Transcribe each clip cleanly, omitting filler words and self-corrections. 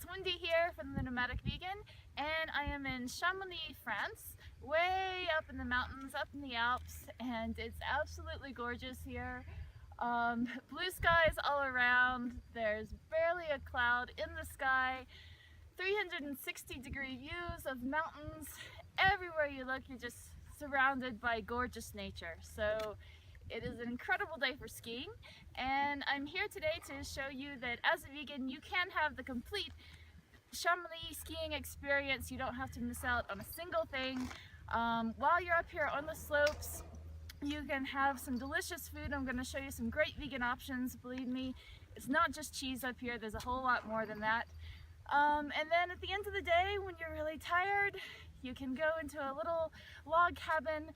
it's Wendy here from the Nomadic Vegan, and I am in Chamonix, France, way up in the mountains, up in the Alps, and it's absolutely gorgeous here. Blue skies all around, there's barely a cloud in the sky, 360-degree views of mountains. Everywhere you look, you're just surrounded by gorgeous nature. So it is an incredible day for skiing, and I'm here today to show you that as a vegan you can have the complete Chamonix skiing experience. You don't have to miss out on a single thing. While you're up here on the slopes, you can have some delicious food. I'm going to show you some great vegan options. Believe me, it's not just cheese up here, there's a whole lot more than that. And then at the end of the day, when you're really tired, you can go into a little log cabin,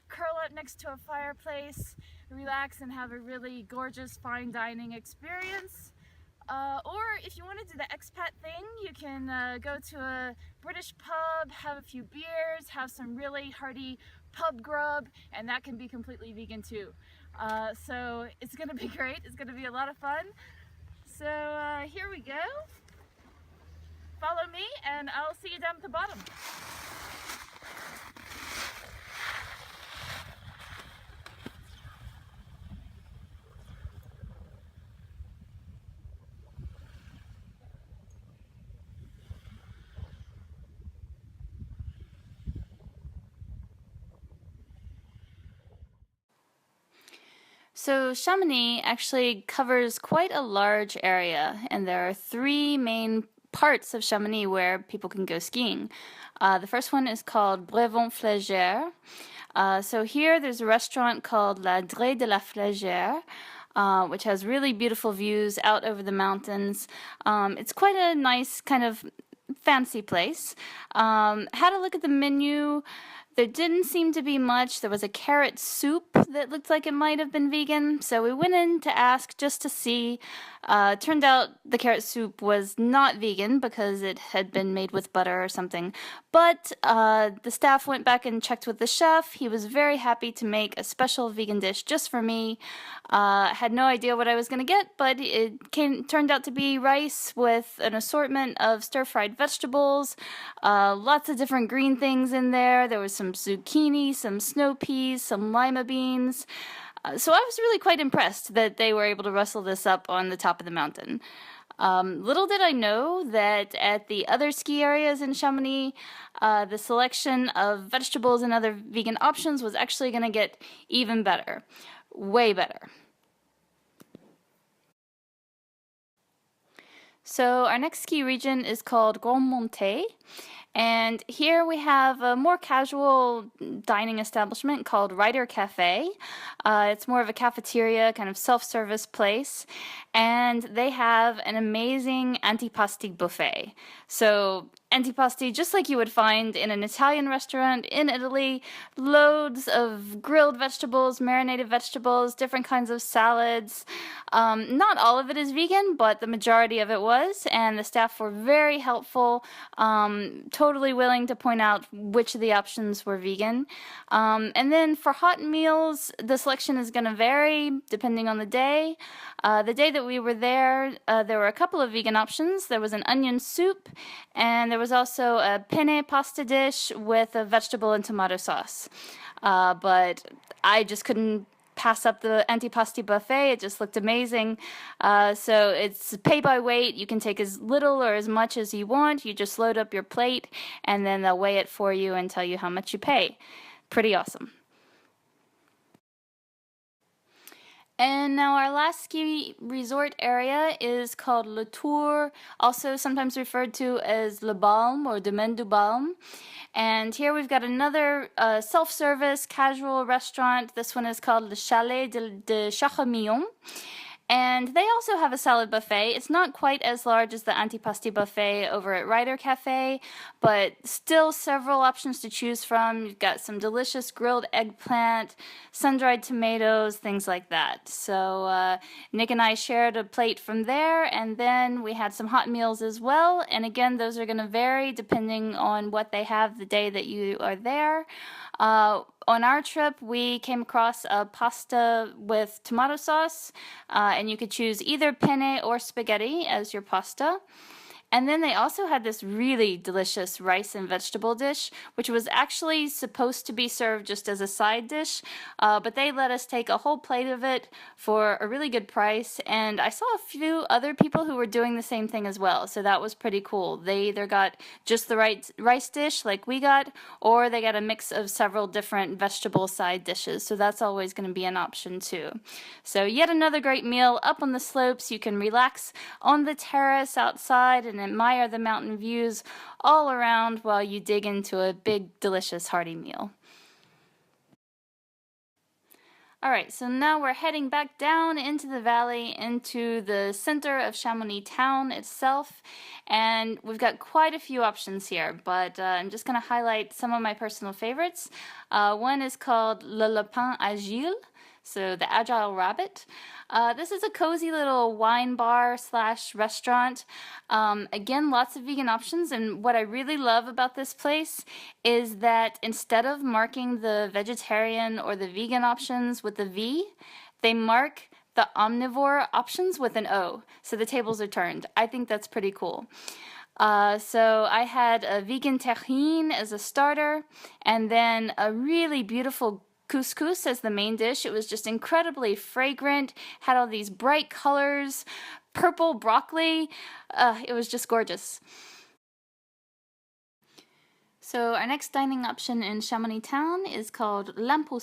curl up next to a fireplace, relax and have a really gorgeous fine dining experience. Or if you want to do the expat thing, you can go to a British pub, have a few beers, have some really hearty pub grub, and that can be completely vegan too. So it's going to be great. It's going to be a lot of fun. So here we go. Follow me and I'll see you down at the bottom. So Chamonix actually covers quite a large area, and there are three main parts of Chamonix where people can go skiing. The first one is called Brevant-Flégère. So here there's a restaurant called La Drée de la Flégère, which has really beautiful views out over the mountains. It's quite a nice kind of fancy place. Had a look at the menu. There didn't seem to be much. There was a carrot soup that looked like it might have been vegan, so we went in to ask just to see. Turned out the carrot soup was not vegan because it had been made with butter or something. But the staff went back and checked with the chef. He was very happy to make a special vegan dish just for me. Had no idea what I was going to get, but it turned out to be rice with an assortment of stir-fried vegetables, lots of different green things in there. There was some zucchini, some snow peas, some lima beans. So I was really quite impressed that they were able to rustle this up on the top of the mountain. Little did I know that at the other ski areas in Chamonix, the selection of vegetables and other vegan options was actually going to get even better. Way better. So our next ski region is called Grand Montet. And here we have a more casual dining establishment called Rider Cafe. It's more of a cafeteria, kind of self-service place. And they have an amazing antipasti buffet. So antipasti, just like you would find in an Italian restaurant in Italy, loads of grilled vegetables, marinated vegetables, different kinds of salads. Not all of it is vegan, but the majority of it was, and the staff were very helpful, totally willing to point out which of the options were vegan. And then for hot meals, the selection is going to vary depending on the day. The day that we were there were a couple of vegan options. There was an onion soup, and there was also a penne pasta dish with a vegetable and tomato sauce. But I just couldn't pass up the antipasti buffet. It just looked amazing. So it's pay by weight. You can take as little or as much as you want. You just load up your plate, and then they'll weigh it for you and tell you how much you pay. Pretty awesome. And now our last ski resort area is called Le Tour, also sometimes referred to as Le Balme or Domaine du Balme. And here we've got another self-service casual restaurant. This one is called Le Chalet de Chachamillon. And they also have a salad buffet. It's not quite as large as the antipasti buffet over at Rider Cafe, but still several options to choose from. You've got some delicious grilled eggplant, sun-dried tomatoes, things like that. So Nick and I shared a plate from there, and then we had some hot meals as well. And again, those are going to vary depending on what they have the day that you are there. On our trip, we came across a pasta with tomato sauce, and you could choose either penne or spaghetti as your pasta. And then they also had this really delicious rice and vegetable dish, which was actually supposed to be served just as a side dish, but they let us take a whole plate of it for a really good price. And I saw a few other people who were doing the same thing as well, so that was pretty cool. They either got just the right rice dish like we got, or they got a mix of several different vegetable side dishes, so that's always going to be an option too. So yet another great meal up on the slopes. You can relax on the terrace outside and admire the mountain views all around while you dig into a big, delicious, hearty meal. Alright, so now we're heading back down into the valley, into the center of Chamonix town itself, and we've got quite a few options here, but I'm just going to highlight some of my personal favorites. One is called Le Lapin Agile, so the Agile Rabbit. This is a cozy little wine bar / restaurant. Again, lots of vegan options, and what I really love about this place is that instead of marking the vegetarian or the vegan options with a V, they mark the omnivore options with an O, so the tables are turned. I think that's pretty cool. So I had a vegan tahine as a starter, and then a really beautiful couscous as the main dish. It was just incredibly fragrant, had all these bright colors, purple broccoli. It was just gorgeous. So our next dining option in Chamonix town is called Lampo,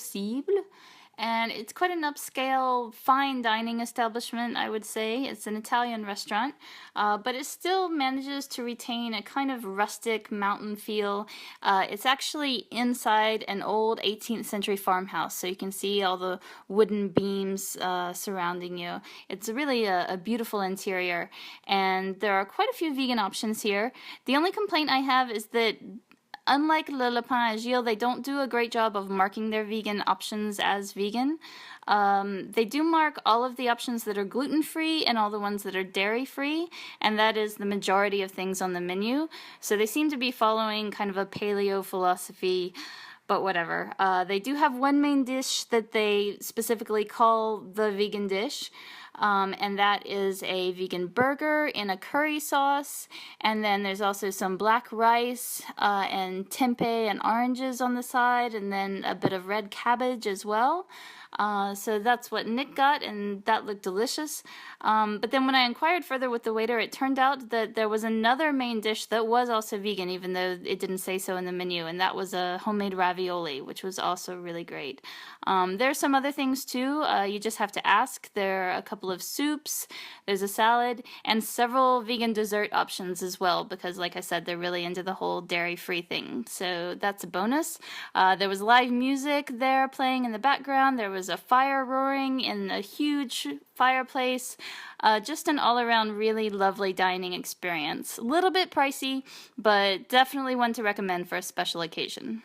and it's quite an upscale, fine dining establishment, I would say. It's an Italian restaurant, but it still manages to retain a kind of rustic mountain feel. It's actually inside an old 18th century farmhouse, so you can see all the wooden beams surrounding you. It's really a beautiful interior, and there are quite a few vegan options here. The only complaint I have is that unlike Le Lapin Agile, they don't do a great job of marking their vegan options as vegan. They do mark all of the options that are gluten-free and all the ones that are dairy-free, and that is the majority of things on the menu. So they seem to be following kind of a paleo philosophy, but whatever. They do have one main dish that they specifically call the vegan dish, and that is a vegan burger in a curry sauce, and then there's also some black rice and tempeh and oranges on the side, and then a bit of red cabbage as well. So that's what Nick got, and that looked delicious. But then when I inquired further with the waiter, it turned out that there was another main dish that was also vegan, even though it didn't say so in the menu, and that was a homemade ravioli, which was also really great. There are some other things too. You just have to ask. There are a couple of soups, there's a salad, and several vegan dessert options as well, because like I said, they're really into the whole dairy-free thing. So that's a bonus. There was live music there playing in the background. There was a fire roaring in a huge fireplace. Just an all-around really lovely dining experience. A little bit pricey, but definitely one to recommend for a special occasion.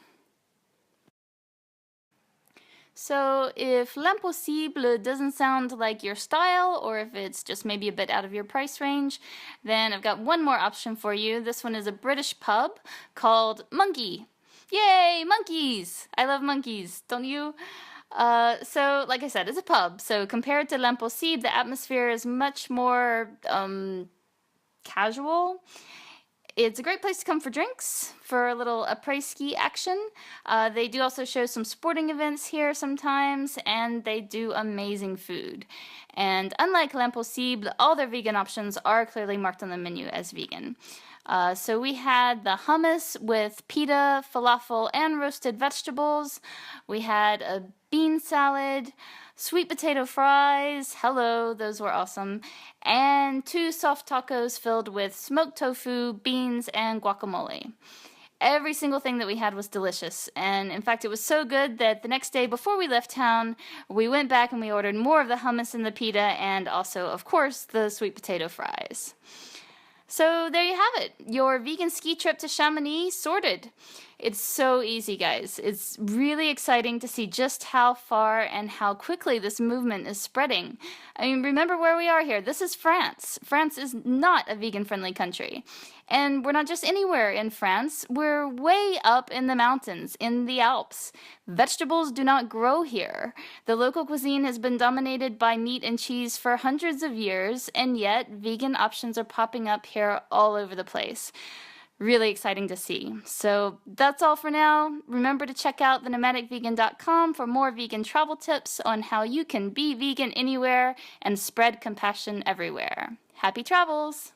So if l'impossible doesn't sound like your style, or if it's just maybe a bit out of your price range, then I've got one more option for you. This one is a British pub called Monkey. Yay, monkeys! I love monkeys, don't you? So, like I said, it's a pub, so compared to L'Impossible, the atmosphere is much more casual. It's a great place to come for drinks, for a little après-ski action. They do also show some sporting events here sometimes, and they do amazing food. And unlike L'Impossible, all their vegan options are clearly marked on the menu as vegan. So we had the hummus with pita, falafel, and roasted vegetables. We had a bean salad, sweet potato fries, hello, those were awesome, and 2 soft tacos filled with smoked tofu, beans, and guacamole. Every single thing that we had was delicious, and in fact it was so good that the next day before we left town, we went back and we ordered more of the hummus and the pita, and also, of course, the sweet potato fries. So there you have it, your vegan ski trip to Chamonix sorted. It's so easy, guys. It's really exciting to see just how far and how quickly this movement is spreading. I mean, remember where we are here. This is France. France is not a vegan-friendly country. And we're not just anywhere in France. We're way up in the mountains, in the Alps. Vegetables do not grow here. The local cuisine has been dominated by meat and cheese for hundreds of years, and yet vegan options are popping up here all over the place. Really exciting to see. So that's all for now. Remember to check out thenomadicvegan.com for more vegan travel tips on how you can be vegan anywhere and spread compassion everywhere. Happy travels!